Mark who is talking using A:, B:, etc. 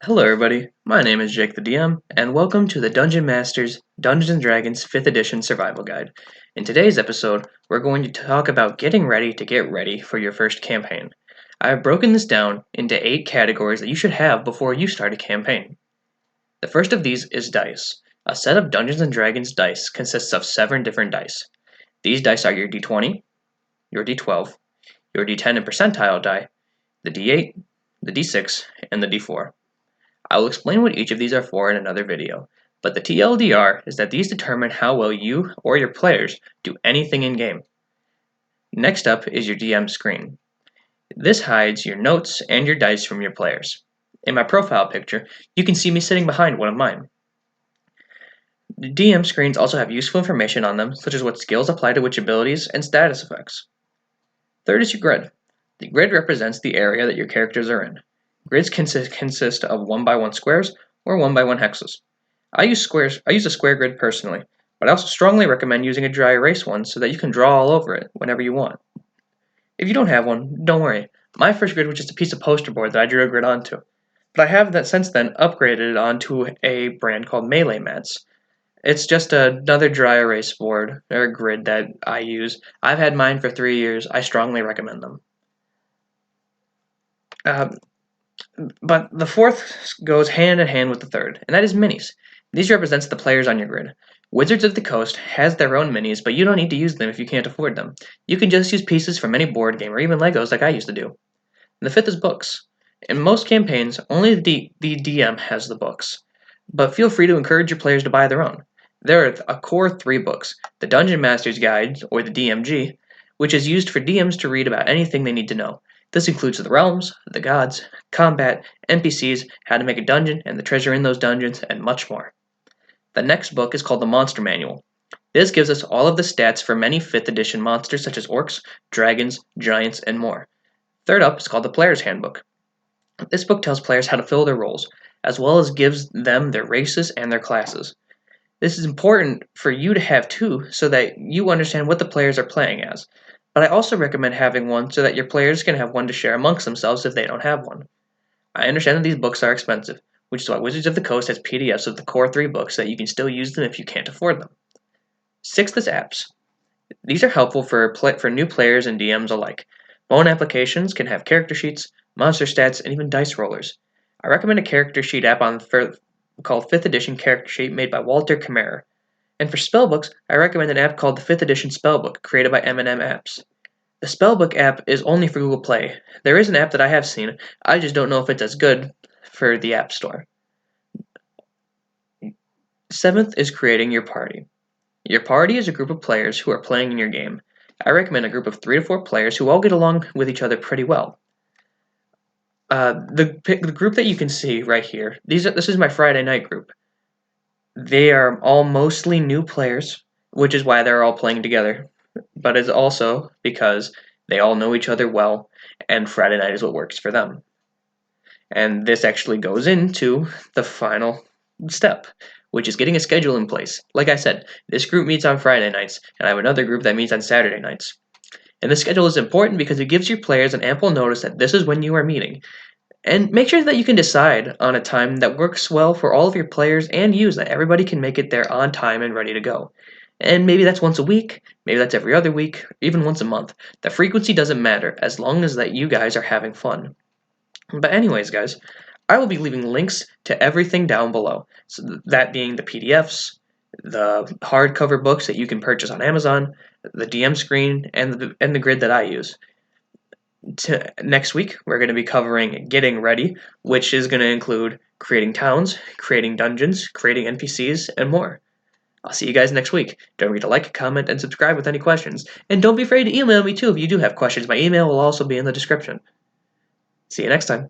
A: Hello everybody, my name is Jake the DM, and welcome to the Dungeon Masters Dungeons & Dragons 5th Edition Survival Guide. In today's episode, we're going to talk about getting ready to get ready for your first campaign. I have broken this down into 8 categories that you should have before you start a campaign. The first of these is dice. A set of Dungeons & Dragons dice consists of 7 different dice. These dice are your d20, your d12, your d10 and percentile die, the d8, the d6, and the d4. I will explain what each of these are for in another video, but the TLDR is that these determine how well you or your players do anything in-game. Next up is your DM screen. This hides your notes and your dice from your players. In my profile picture, you can see me sitting behind one of mine. The DM screens also have useful information on them, such as what skills apply to which abilities and status effects. Third is your grid. The grid represents the area that your characters are in. Grids consist of 1x1 squares or 1x1 hexes. I use a square grid personally, but I also strongly recommend using a dry erase one so that you can draw all over it whenever you want. If you don't have one, don't worry. My first grid was just a piece of poster board that I drew a grid onto, but I have that since then upgraded it onto a brand called Melee Mats. It's just another dry erase board or a grid that I use. I've had mine for 3 years. I strongly recommend them. But the fourth goes hand in hand with the third, and that is minis. These represents the players on your grid. Wizards of the Coast has their own minis, but you don't need to use them if you can't afford them. You can just use pieces from any board game or even Legos like I used to do. And the fifth is books. In most campaigns, only the DM has the books, but feel free to encourage your players to buy their own. There are a core 3 books, the Dungeon Master's Guide, or the DMG, which is used for DMs to read about anything they need to know. This includes the realms, the gods, combat, NPCs, how to make a dungeon and the treasure in those dungeons, and much more. The next book is called the Monster Manual. This gives us all of the stats for many 5th edition monsters such as orcs, dragons, giants, and more. Third up is called the Player's Handbook. This book tells players how to fill their roles, as well as gives them their races and their classes. This is important for you to have too, so that you understand what the players are playing as. But I also recommend having one so that your players can have one to share amongst themselves if they don't have one. I understand that these books are expensive, which is why Wizards of the Coast has PDFs of the core 3 books so that you can still use them if you can't afford them. Sixth is apps. These are helpful for new players and DMs alike. Phone applications can have character sheets, monster stats, and even dice rollers. I recommend a character sheet app called 5th Edition Character Sheet made by Walter Kammerer. And for spellbooks, I recommend an app called the 5th Edition Spellbook, created by M&M Apps. The Spellbook app is only for Google Play. There is an app that I have seen, I just don't know if it's as good for the App Store. Seventh is creating your party. Your party is a group of players who are playing in your game. I recommend a group of 3 to 4 players who all get along with each other pretty well. The group that you can see right here, this is my Friday night group. They are all mostly new players, which is why they're all playing together, but it's also because they all know each other well, and Friday night is what works for them. And this actually goes into the final step, which is getting a schedule in place. Like I said, this group meets on Friday nights, and I have another group that meets on Saturday nights. And the schedule is important because it gives your players an ample notice that this is when you are meeting. And make sure that you can decide on a time that works well for all of your players and you, so that everybody can make it there on time and ready to go. And maybe that's once a week, maybe that's every other week, even once a month. The frequency doesn't matter, as long as that you guys are having fun. But anyways, guys, I will be leaving links to everything down below. So that being the PDFs, the hardcover books that you can purchase on Amazon, the DM screen, and the grid that I use. Next week, we're going to be covering Getting Ready, which is going to include creating towns, creating dungeons, creating NPCs, and more. I'll see you guys next week. Don't forget to like, comment, and subscribe with any questions. And don't be afraid to email me too if you do have questions. My email will also be in the description. See you next time.